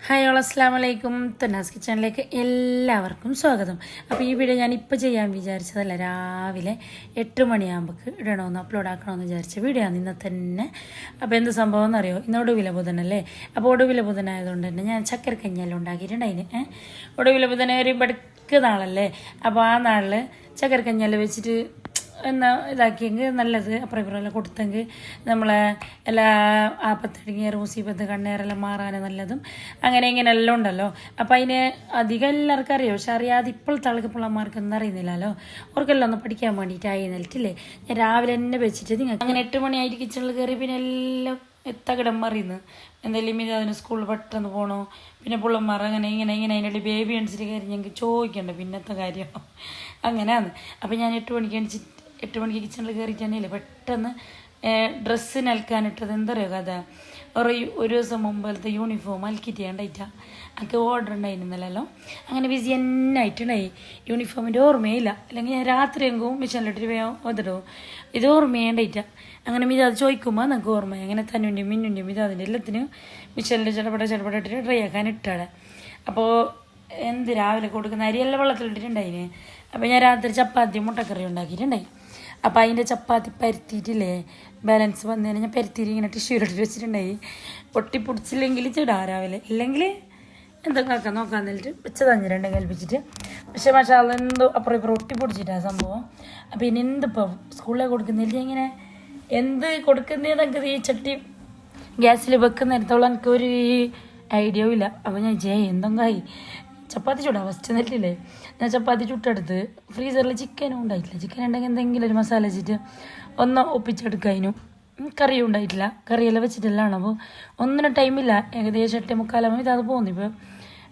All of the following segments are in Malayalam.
ഹായ് ഓൾ അസ്സാം വലൈക്കും. തന്നാസ് കിച്ചണിലേക്ക് എല്ലാവർക്കും സ്വാഗതം. അപ്പോൾ ഈ വീഡിയോ ഞാനിപ്പോൾ ചെയ്യാൻ വിചാരിച്ചതല്ല, രാവിലെ 8 മണിയാകുമ്പോൾ ഇടണമെന്ന് അപ്ലോഡ് ആക്കണമെന്ന് വിചാരിച്ച വീഡിയോ ആണ് ഇന്നത്തെ തന്നെ. അപ്പോൾ എന്ത് സംഭവം എന്നറിയോ, ഇന്ന് ഒടുവില ബുധനല്ലേ. അപ്പോൾ ഒടുവില ബുധനായതുകൊണ്ട് തന്നെ ഞാൻ ചക്കര കഞ്ഞിയെല്ലാം ഉണ്ടാക്കിയിട്ടുണ്ട്. അതിന് ഒടുവില ബുധന ഒരു ബടുക്ക് നാളല്ലേ. അപ്പോൾ ആ നാളിൽ ചക്കര കഞ്ഞിയെല്ലാം വെച്ചിട്ട് എന്നാ ഇതാക്കിയെങ്കിൽ നല്ലത്. അപ്പുറം ഇപ്പുറമെല്ലാം കൊടുത്തെങ്കിൽ നമ്മളെ എല്ലാ ആപ്പത്തടിങ്ങേറ് മുസീബത്ത് കണ്ണേറെല്ലാം മാറാൻ നല്ലതും അങ്ങനെ ഇങ്ങനെ എല്ലാം ഉണ്ടല്ലോ. അപ്പം അതിന് അധികം എല്ലാവർക്കും അറിയാം, പക്ഷെ അറിയാതെ ഇപ്പോഴത്തെ ആൾക്ക് പിള്ളമാർക്കൊന്നും അറിയുന്നില്ലല്ലോ. അവർക്കെല്ലാം ഒന്ന് പഠിക്കാൻ വേണ്ടിയിട്ടായി നിലറ്റില്ലേ. ഞാൻ രാവിലെ തന്നെ വെച്ചിട്ട് നിങ്ങൾക്ക് അങ്ങനെ 8 മണിയായിട്ട് കിച്ചണിൽ കയറി പിന്നെ എല്ലാം എത്തകിടം മറിയുന്നു. എന്തെങ്കിലും ഇത് അതിന് സ്കൂളിൽ പെട്ടെന്ന് പോകണോ, പിന്നെ പിള്ളമാർ അങ്ങനെ ഇങ്ങനെ അതിൻ്റെ ബേബി അണിച്ചിട്ട് കയറി ഞങ്ങൾക്ക് ചോദിക്കണ്ട പിന്നത്തെ കാര്യം അങ്ങനെയാണ്. അപ്പം ഞാൻ 8 മണിക്ക് കിച്ചണിൽ കയറിയിട്ട് തന്നെയല്ലേ പെട്ടെന്ന് ഡ്രസ്സ് നൽകാനിട്ടത്. എന്താ പറയുക കഥ, ഒരു ദിവസം മുമ്പത്തെ യൂണിഫോം അലക്കിയിട്ട് ചെയ്യണ്ടായിട്ടാ എനിക്ക് ഓർഡർ ഉണ്ടായിരുന്നല്ലോ. അങ്ങനെ ബിസി തന്നെ ആയിട്ടുണ്ടായി. യൂണിഫോമിൻ്റെ ഓർമ്മയില്ല, അല്ലെങ്കിൽ ഞാൻ രാത്രി എങ്കും മിഷനിലിട്ടിട്ട് വേഗം വന്നിടും. ഇത് ഓർമ്മയുണ്ടായിട്ടാ. അങ്ങനെ മിതാത് ചോദിക്കുമ്പോൾ നമുക്ക് ഓർമ്മയായി. അങ്ങനെ തന്നുൻ്റെയും മിന്നുൻ്റെയും മിതാതിൻ്റെ എല്ലാത്തിനും മിഷനിൽ ചടപട ഇട്ടിട്ട് ഡ്രൈ ആക്കാൻ ഇട്ടാടെ. അപ്പോൾ എന്ത് രാവിലെ കൊടുക്കുന്ന അരിയെല്ലാം വെള്ളത്തിലിട്ടിട്ടുണ്ടായിന്. അപ്പോൾ ഞാൻ രാത്രി ചപ്പാത്തി മുട്ടക്കറി ഉണ്ടാക്കിയിട്ടുണ്ടായി. അപ്പോൾ അതിൻ്റെ ചപ്പാത്തി പരത്തിയിട്ടില്ലേ, ബാലൻസ് വന്നതിന് ഞാൻ പരത്തിയിട്ട് ഇങ്ങനെ ടിഷ്യൂരിട്ട് വെച്ചിട്ടുണ്ടായി. പൊട്ടിപ്പൊടിച്ചില്ലെങ്കിൽ ചിടാം രാവിലെ, ഇല്ലെങ്കിൽ എന്തൊക്കെ ആക്കാൻ നോക്കാൻ എന്നിട്ട് വെച്ചതഞ്ഞിട്ടുണ്ട് കൽപ്പിച്ചിട്ട്. പക്ഷെ മഷാല എന്തോ അപ്പുറം ഇപ്പുറം ഒട്ടിപ്പൊടിച്ചിട്ടാണ് സംഭവം. അപ്പോൾ ഇനി എന്തിപ്പോൾ സ്കൂളിൽ കൊടുക്കുന്നില്ല, ഇങ്ങനെ എന്ത് കൊടുക്കുന്നതൊക്കെ ഈ ചട്ടി ഗ്യാസിൽ വെക്കുന്നിടത്തോളം എനിക്കൊരു ഐഡിയയും ഇല്ല. അപ്പോൾ ഞാൻ എന്തെങ്കായി ചപ്പാത്തി ചൂടാ ഫസ്റ്റ് നെറ്റില്ലേ. ഞാൻ ചപ്പാത്തി ചുട്ടെടുത്ത് ഫ്രീസറിൽ ചിക്കനും ഉണ്ടായിട്ടില്ല. ചിക്കൻ ഉണ്ടെങ്കിൽ എന്തെങ്കിലും ഒരു മസാല വെച്ചിട്ട് ഒന്ന് ഒപ്പിച്ചെടുക്കാനും. കറിയും ഉണ്ടായിട്ടില്ല, കറിയെല്ലാം വെച്ചിട്ടെല്ലാം. അപ്പോൾ ഒന്നിനും ടൈമില്ല. ഏകദേശം 8:45 ഇത് പോകുന്നു. ഇപ്പോൾ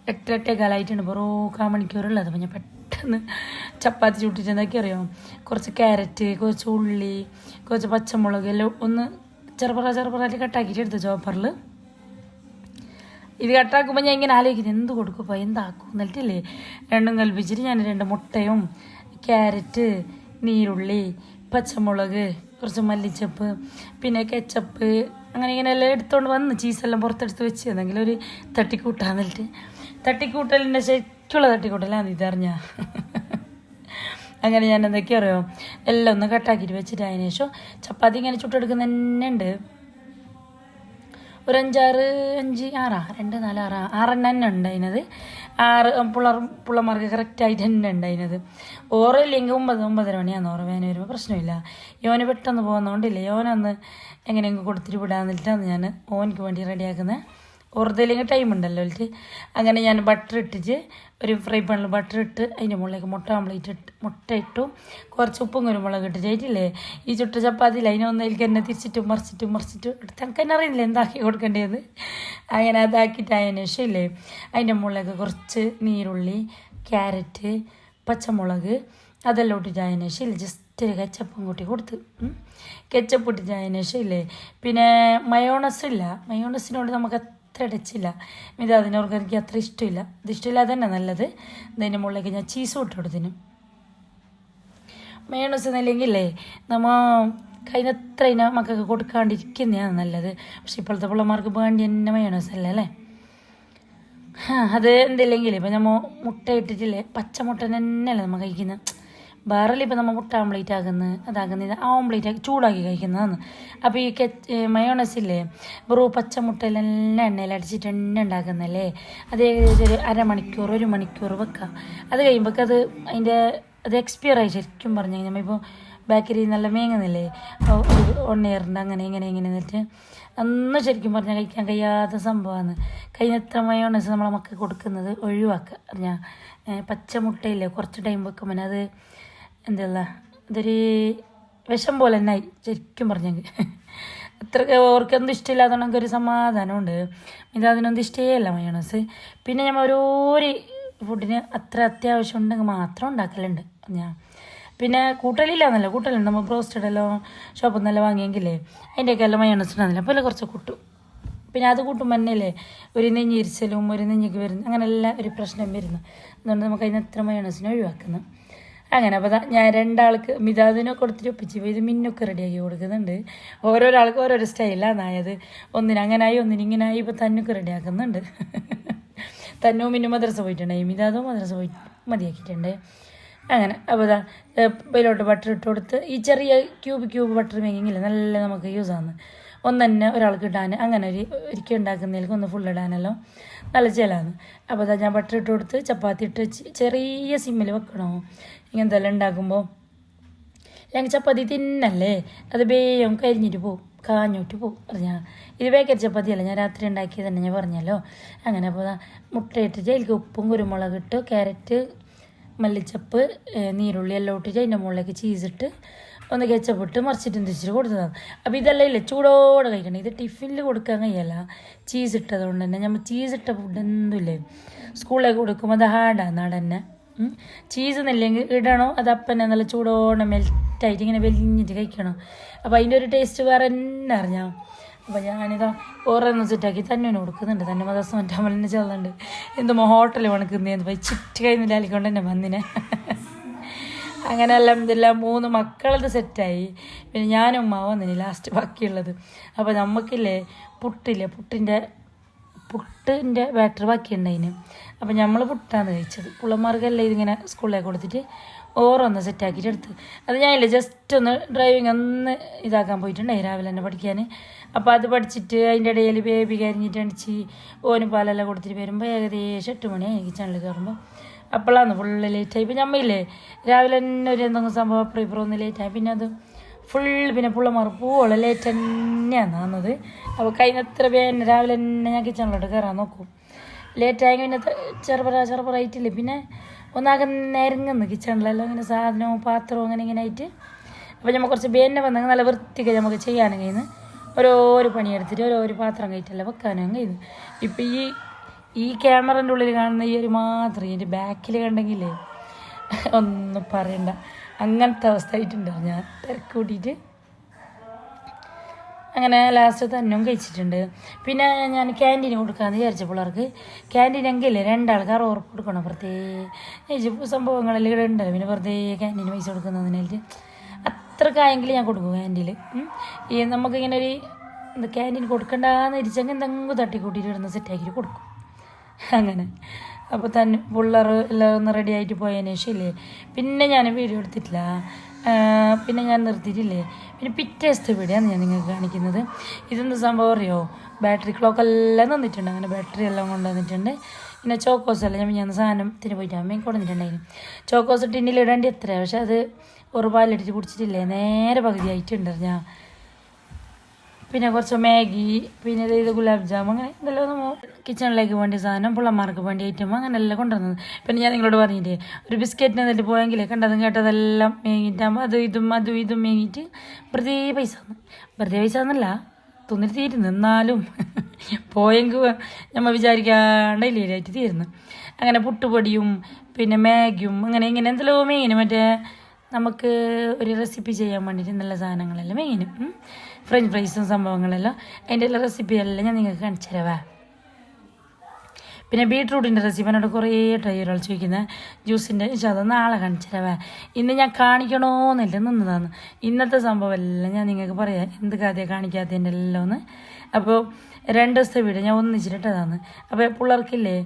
8-8:15 ഇപ്പോൾ 1/4 മണിക്കൂറുള്ളത്. അപ്പോൾ ഞാൻ പെട്ടെന്ന് ചപ്പാത്തി ചുട്ടിട്ട് എന്തൊക്കെ അറിയാം, കുറച്ച് ക്യാരറ്റ്, കുറച്ച് ഉള്ളി, കുറച്ച് പച്ചമുളക് എല്ലാം ഒന്ന് ചെറുപ്പറായിട്ട് കട്ടാക്കിയിട്ട് എടുത്ത് ചോപ്പറിൽ. ഇത് കട്ടാക്കുമ്പോൾ ഞാൻ ഇങ്ങനെ ആലോചിക്കുന്നത് എന്ത് കൊടുക്കുമ്പോൾ എന്താക്കും എന്നിട്ടില്ലേ. രണ്ടും കൽപ്പിച്ചിട്ട് ഞാൻ 2 മുട്ടയും ക്യാരറ്റ്, നീരുള്ളി, പച്ചമുളക്, കുറച്ച് മല്ലിച്ചപ്പ്, പിന്നെ കെച്ചപ്പ്, അങ്ങനെ ഇങ്ങനെ എല്ലാം എടുത്തുകൊണ്ട് വന്ന് ചീസെല്ലാം പുറത്തെടുത്ത് വെച്ച് എന്തെങ്കിലും ഒരു തട്ടിക്കൂട്ടാന്നിട്ട്. തട്ടിക്കൂട്ടലിൻ്റെ ശരിക്കുള്ള തട്ടിക്കൂട്ടലാണ് ഇതറിഞ്ഞ. അങ്ങനെ ഞാൻ എന്തൊക്കെയോ അറിയാം എല്ലാം ഒന്ന് കട്ടാക്കിയിട്ട് വെച്ചിട്ട് അതിന് ശേഷം ചപ്പാത്തി ഇങ്ങനെ ചുട്ടെടുക്കുന്ന തന്നെ ഉണ്ട്. ഒരു 5-6 തന്നെ ഉണ്ടായിരുന്നത്. 6 പിള്ളമാർക്ക് കറക്റ്റായിട്ട് തന്നെ ഉണ്ടായിരുന്നത്. ഓറില്ലെങ്കിൽ 9-9:30 മണിയാന്ന് ഓറ വേന വരുമ്പോൾ പ്രശ്നമില്ല. യോന് പെട്ടെന്ന് പോകുന്നതുകൊണ്ടില്ലേ, യോനൊന്ന് എങ്ങനെയെങ്കിലും കൊടുത്തിട്ട് വിടാന്നിട്ടാണ് ഞാൻ ഓനക്ക് വേണ്ടി റെഡിയാക്കുന്നത്. ഓർത്തില്ലെങ്കിൽ ടൈം ഉണ്ടല്ലോ എനിക്ക്. അങ്ങനെ ഞാൻ ബട്ടർ ഇട്ടിട്ട് ഒരു ഫ്രൈ പാനിൽ ബട്ടർ ഇട്ട് അതിൻ്റെ മുകളിലേക്ക് മുട്ട ഇട്ടു കുറച്ച് ഉപ്പും കുരുമുളക് ഇട്ടിട്ടില്ലേ. ഈ ചുട്ട ചപ്പാത്തിയിൽ അതിനൊന്നിലേക്ക് എന്നെ തിരിച്ചിട്ടും മറിച്ചിട്ട് എടുത്ത് എനിക്ക് തന്നെ അറിയില്ല എന്താക്കി കൊടുക്കേണ്ടത്. അങ്ങനെ അതാക്കിയിട്ട് അതിന് ശേഷം ഇല്ലേ അതിൻ്റെ മുകളിലേക്ക് കുറച്ച് നീരുള്ളി, ക്യാരറ്റ്, പച്ചമുളക് അതെല്ലാം ഇട്ടിട്ട് അതിന് ശേഷം ഇല്ലേ ജസ്റ്റ് ഒരു കെച്ചപ്പും കൂട്ടി കൊടുത്ത്. കെച്ചപ്പ് ഇട്ടിട്ട് അതിന് ശേഷം ഇല്ലേ പിന്നെ മയോണസിനോട് നമുക്ക് അത്ര അടച്ചില്ല. ഇത് അതിനോർക്ക് എനിക്ക് അത്ര ഇഷ്ടമില്ല. ഇത് ഇഷ്ടമില്ലാതെ തന്നെ നല്ലത്. ഇതിൻ്റെ മുകളിലേക്ക് ഞാൻ ചീസ് ഇട്ട് കൊടുത്തിന്. മയോണസ് എന്നില്ലെങ്കിലേ നമ്മൾ കഴിഞ്ഞത്ര മക്കൾക്ക് കൊടുക്കാണ്ടിരിക്കുന്നതാണ് നല്ലത്. പക്ഷെ ഇപ്പോഴത്തെ പിള്ളമാർക്ക് വേണ്ടി തന്നെ മയോണസ് അല്ലേ അല്ലേ. അത് എന്തില്ലെങ്കിൽ ഇപ്പം നമ്മൾ മുട്ട ഇട്ടിട്ടില്ലേ, പച്ചമുട്ട തന്നെയല്ലേ നമ്മൾ കഴിക്കുന്നത്. വേറെ ഇപ്പം നമ്മൾ മുട്ട ഓംപ്ലേറ്റ് ഇത് ഓംപ്ലേറ്റ് ആക്കി ചൂടാക്കി കഴിക്കുന്നതാണ്. അപ്പോൾ ഈ മയോണസില്ലേ വെറും പച്ചമുട്ടയിലെല്ലാം എണ്ണയിൽ അടിച്ചിട്ട് എണ്ണ ഉണ്ടാക്കുന്നല്ലേ. അത് ഏകദേശം ഒരു 1 മണിക്കൂർ വെക്കാം. അത് കഴിയുമ്പോൾ അത് എക്സ്പയർ ആയി ശരിക്കും പറഞ്ഞു കഴിഞ്ഞാൽ. ഇപ്പോൾ ബേക്കറി നല്ല മേങ്ങുന്നില്ലേ 1 ഇയറിൻ്റെ അങ്ങനെ ഇങ്ങനെ എന്നിട്ട് അന്ന് ശരിക്കും പറഞ്ഞാൽ കഴിക്കാൻ കഴിയാത്ത സംഭവമാണ്. കഴിഞ്ഞത്ര മയോണസ് നമ്മളെ മക്കൾ കൊടുക്കുന്നത് ഒഴിവാക്കുക. പറഞ്ഞാൽ പച്ചമുട്ടയില്ലേ കുറച്ച് ടൈം വെക്കുമ്പോൾ അത് എന്തല്ല ഇതൊരു വിഷം പോലെ തന്നെ ആയി ശരിക്കും പറഞ്ഞെങ്കിൽ. അത്ര ഓർക്കൊന്നും ഇഷ്ടമില്ലാത്തതുകൊണ്ട് ഒരു സമാധാനമുണ്ട്. ഇത് അതിനൊന്നും ഇഷ്ടമല്ല മയോണസ്. പിന്നെ ഞാൻ ഓരോ ഫുഡിന് അത്ര അത്യാവശ്യം ഉണ്ടെങ്കിൽ മാത്രം ഉണ്ടാക്കലുണ്ട് ഞാൻ. പിന്നെ കൂട്ടലുണ്ട്. നമ്മൾ ബ്രോസ്റ്റഡെല്ലോ ഷോപ്പിൽ നിന്നെല്ലാം വാങ്ങിയെങ്കിലേ അതിൻ്റെയൊക്കെ എല്ലാം മയോണസ് ഉണ്ടാകുന്നില്ല. അപ്പോൾ കുറച്ച് കൂട്ടും. പിന്നെ അത് കൂട്ടുമ്പോൾ തന്നെയല്ലേ ഒരു നെഞ്ഞിരിച്ചലും ഒരു നെഞ്ഞിക്ക് വരുന്നു, അങ്ങനെല്ലാം ഒരു പ്രശ്നം വരുന്നു. അതുകൊണ്ട് നമുക്ക് അതിന് എത്ര മയോണസിനെ ഒഴിവാക്കുന്നു. അങ്ങനെ അപ്പോൾ ഞാൻ 2 ആൾക്ക് മിതാദിനെ കൊടുത്തിട്ട് ഒപ്പിച്ച് ഇത് മിന്നൊക്കെ റെഡിയാക്കി കൊടുക്കുന്നുണ്ട്. ഓരോരാൾക്ക് ഓരോരോ സ്റ്റൈലാണ് ആയത്. ഒന്നിനങ്ങനായി ഒന്നിനിങ്ങനായി ഇപ്പോൾ തന്നൊക്കെ റെഡിയാക്കുന്നുണ്ട്. തന്നു പിന്നെ മദ്രസ പോയിട്ടുണ്ടായി ഇതാതും മദ്രസ പോയി മതിയാക്കിയിട്ടുണ്ട്. അങ്ങനെ അപ്പോൾ ഇതാ ഇതിലോട്ട് ബട്ടർ ഇട്ട് കൊടുത്ത് ഈ ചെറിയ ക്യൂബ് ബട്ടർ മേക്കിങ്ങില്ല നല്ല നമുക്ക് യൂസാണ്. ഒന്ന് തന്നെ ഒരാൾക്ക് ഇടാൻ അങ്ങനെ ഒരിക്കൽ ഉണ്ടാക്കുന്നതിലേക്ക് ഒന്ന് ഫുൾ ഇടാനല്ലോ നല്ല ചിലമാണ്. അപ്പോൾ അതാ ഞാൻ ബട്ടർ ഇട്ട് കൊടുത്ത് ചപ്പാത്തി ഇട്ട് ചെറിയ സിമ്മിൽ വെക്കണോ ഇങ്ങനത്തെ എല്ലാം ഉണ്ടാക്കുമ്പോൾ. അല്ലെങ്കിൽ ചപ്പാത്തി തിന്നല്ലേ അത് വേഗം കരിഞ്ഞിട്ട് പോവും, കാഞ്ഞോട്ട് പോവും പറഞ്ഞാൽ. ഇത് ബേക്കരി ചപ്പാത്തിയല്ല, ഞാൻ രാത്രി ഉണ്ടാക്കിയത് തന്നെ ഞാൻ പറഞ്ഞല്ലോ. അങ്ങനെ അപ്പോൾ മുട്ടയിട്ടിട്ട് അതിലേക്ക് ഉപ്പും കുരുമുളക് ഇട്ട് ക്യാരറ്റ് മല്ലിച്ചപ്പ് നീരുള്ളി എല്ലാം ഇട്ടിട്ട് അതിൻ്റെ മുകളിലേക്ക് ചീസിട്ട് ഒന്ന് കെച്ചപ്പിട്ട് മറിച്ചിട്ടും തിരിച്ചിട്ട് കൊടുത്തതാണ്. അപ്പോൾ ഇതെല്ലാം ഇല്ല ചൂടോടെ കഴിക്കണം. ഇത് ടിഫിനിൽ കൊടുക്കാൻ കഴിയല്ല ചീസ് ഇട്ടതുകൊണ്ട് തന്നെ. നമ്മൾ ചീസ് ഇട്ട ഫുഡ് എന്തുമില്ലേ സ്കൂളിലേക്ക് കൊടുക്കുമ്പോൾ അത് ഹാർഡാണ് നടന്നെ. ചീസ് എന്നില്ലെങ്കിൽ ഇടണോ അത് അപ്പന്നെ നല്ല ചൂടോടെ മെൽറ്റായിട്ട് ഇങ്ങനെ വെലിഞ്ഞിട്ട് കഴിക്കണം. അപ്പോൾ അതിൻ്റെ ഒരു ടേസ്റ്റ് വേറെ തന്നെ അറിഞ്ഞാൽ. അപ്പോൾ ഞാനിതാ ഓരോന്ന് സെറ്റാക്കി തന്നെ കൊടുക്കുന്നുണ്ട്. തന്നെ ദിവസം മറ്റമ്മലിനെ ചെല്ലുന്നുണ്ട് എന്തുമ്പോൾ ഹോട്ടലിൽ വണക്കുന്നതെന്ന് പോയി ചിറ്റ് കഴിഞ്ഞില്ല അലിക്കൊണ്ട് തന്നെ വന്നിനെ. അങ്ങനെ എല്ലാം 3 മക്കളത് സെറ്റായി. പിന്നെ ഞാനും ഉമ്മ വന്നിന് ലാസ്റ്റ് ബാക്കിയുള്ളത്. അപ്പോൾ നമുക്കില്ലേ പുട്ടിൻ്റെ ബാറ്റർ ബാക്കിയുണ്ടായിന്. അപ്പോൾ നമ്മൾ പുട്ടാണ് കഴിച്ചത്. പിള്ളമാർക്കെല്ലാം ഇതിങ്ങനെ സ്കൂളിലേക്ക് കൊടുത്തിട്ട് ഓരോന്ന് സെറ്റാക്കിയിട്ട് എടുത്ത്. അത് ഞാനില്ലേ ജസ്റ്റ് ഒന്ന് ഡ്രൈവിങ് ഒന്ന് ഇതാക്കാൻ പോയിട്ടുണ്ടായി രാവിലെ തന്നെ പഠിക്കാൻ. അപ്പോൾ അത് പഠിച്ചിട്ട് അതിൻ്റെ ഇടയിൽ ബേബി കരിഞ്ഞിട്ട് അടിച്ച് ഓന് പാലെല്ലാം കൊടുത്തിട്ട് വരുമ്പോൾ ഏകദേശം 8 മണിയായി കിച്ചണിൽ കയറുമ്പോൾ. അപ്പോഴാണ് ഫുള്ള് ലേറ്റായി. ഇപ്പം ഞമ്മയില്ലേ രാവിലെ തന്നെ ഒരു എന്തെങ്കിലും സംഭവം അപ്പുറം ഇപ്പുറം ഒന്ന് ലേറ്റായി പിന്നെ അത് പിന്നെ പിള്ളമാർ പോവോളം ലേറ്റ് തന്നെയാണ് വന്നത്. അപ്പോൾ കഴിഞ്ഞത്ര പേര് രാവിലെ തന്നെ ഞാൻ കിച്ചണിലോട്ട് കയറാൻ നോക്കും. ലേറ്റായി പിന്നെ ചെറുപ്പറായിട്ടില്ലേ പിന്നെ ഒന്നാകെ നിരങ്ങുന്നു കിച്ചണിലെല്ലാം ഇങ്ങനെ സാധനവും പാത്രവും അങ്ങനെ ആയിട്ട്. അപ്പോൾ നമ്മൾ കുറച്ച് പേന്നെ വന്നെങ്കിൽ നല്ല വൃത്തിക്ക് നമുക്ക് ചെയ്യാനും കഴിയുന്നു. ഓരോരോ പണിയെടുത്തിട്ട് ഓരോരോ പാത്രം കഴിച്ചല്ല വെക്കാനും കഴിയുന്നു. ഇപ്പം ഈ ക്യാമറൻ്റെ ഉള്ളിൽ കാണുന്ന ഈ ഒരു മാത്രം ഇതിൻ്റെ ബാക്കിൽ കണ്ടെങ്കിലേ ഒന്നും പറയണ്ട അങ്ങനത്തെ അവസ്ഥ ആയിട്ടുണ്ട്. ഞാൻ തിരക്ക് കൂട്ടിയിട്ട് അങ്ങനെ ലാസ്റ്റ് തന്നെയും കഴിച്ചിട്ടുണ്ട്. പിന്നെ ഞാൻ ക്യാൻറ്റീന് കൊടുക്കാമെന്ന് വിചാരിച്ച പിള്ളേർക്ക്. ക്യാൻറ്റീനെങ്കിലേ 2 ആൾക്കാർ ഉറപ്പ് കൊടുക്കണം. പ്രത്യേകിച്ച് സംഭവങ്ങളെല്ലാം ഇവിടെ ഉണ്ടല്ലോ പിന്നെ വെറുതെ ക്യാൻറ്റീന് പൈസ കൊടുക്കുന്നതിനായിട്ട് അത്രക്കായെങ്കിൽ ഞാൻ കൊടുക്കും ക്യാൻറ്റീനിൽ. ഈ നമുക്കിങ്ങനെ ഒരു ക്യാൻറ്റീൻ കൊടുക്കണ്ടെന്ന് ഇരിച്ചെങ്കിൽ എന്തെങ്കിലും തട്ടിക്കൂട്ടിയിട്ട് ഇടുന്ന സെറ്റാക്കിയിട്ട് കൊടുക്കും അങ്ങനെ. അപ്പോൾ തന്നെ പിള്ളേർ എല്ലാം ഒന്ന് റെഡി ആയിട്ട് പോയതിന് ശേഷമില്ലേ പിന്നെ ഞാൻ വീഡിയോ എടുത്തിട്ടില്ല. പിന്നെ ഞാൻ നിർത്തിയിട്ടില്ലേ. പിന്നെ പിറ്റേത്തെ വീഡിയോയാണ് ഞാൻ നിങ്ങൾക്ക് കാണിക്കുന്നത്. ഇതെന്ത് സംഭവം അറിയോ, ബാറ്ററി ക്ലോക്കെല്ലാം തന്നിട്ടുണ്ട്. അങ്ങനെ ബാറ്ററി എല്ലാം കൊണ്ടുവന്നിട്ടുണ്ട്. പിന്നെ ചോക്കോസ് എല്ലാം ഞാൻ സാധനത്തിന് പോയിട്ട് അമ്മയും കൊണ്ടുവന്നിട്ടുണ്ടായിരുന്നു. ചോക്കോസ് ടിന്നിൽ ഇടേണ്ടി എത്രയാണ്, പക്ഷെ അത് ഒരു പാലിട്ടിട്ട് കുടിച്ചിട്ടില്ലേ നേരെ പകുതി ആയിട്ടുണ്ട് ഞാൻ. പിന്നെ കുറച്ച് മാഗി പിന്നെ ഇത് ഗുലാബ് ജാം അങ്ങനെ ഇതെല്ലാം കിച്ചണിലേക്ക് വേണ്ടി സാധനം പിള്ളമാർക്ക് വേണ്ടി ഐറ്റം അങ്ങനെ എല്ലാം കൊണ്ടുവന്നത്. പിന്നെ ഞാൻ നിങ്ങളോട് പറഞ്ഞില്ലേ ഒരു ബിസ്ക്കറ്റിന് എന്നിട്ട് പോയെങ്കിലേ കണ്ടതും കേട്ടതെല്ലാം മേങ്ങിയിട്ടാകുമ്പോൾ അതും ഇതും മേങ്ങിയിട്ട് വെറുതെ പൈസ എന്നല്ല തിന്നിട്ട് തീരുന്നു. എന്നാലും പോയെങ്കിൽ നമ്മൾ വിചാരിക്കാണ്ട് ഇല്ലായിട്ട് തീരുന്നു. അങ്ങനെ പുട്ടുപൊടിയും പിന്നെ മാഗിയും അങ്ങനെ ഇങ്ങനെ എന്തെല്ലോ മേങ്ങിന് മറ്റേ നമുക്ക് ഒരു റെസിപ്പി ചെയ്യാൻ വേണ്ടിയിട്ട് നല്ല സാധനങ്ങളെല്ലാം മേങ്ങിനും ഫ്രഞ്ച് ഫ്രൈസും സംഭവങ്ങളെല്ലാം അതിൻ്റെ എല്ലാ റെസിപ്പിയെല്ലാം ഞാൻ നിങ്ങൾക്ക് കാണിച്ചു തരാവേ. പിന്നെ ബീട്രൂട്ടിൻ്റെ റെസിപ്പി എന്നോട് കുറേ ഒരാൾ ചോദിക്കുന്നത് ജ്യൂസിൻ്റെ അത് നാളെ കാണിച്ചു തരാവേ. ഇന്ന് ഞാൻ കാണിക്കണമെന്നില്ല നിന്നതാണ്. ഇന്നത്തെ സംഭവം എല്ലാം ഞാൻ നിങ്ങൾക്ക് പറയാം എന്ത് കാര്യമാണ് കാണിക്കാത്തതിൻ്റെ എല്ലാം ഒന്ന്. അപ്പോൾ 2 ദിവസത്തെ വീഡിയോ ഞാൻ ഒന്നിച്ചിട്ടതാണ്. അപ്പോൾ പിള്ളേർക്കില്ലേ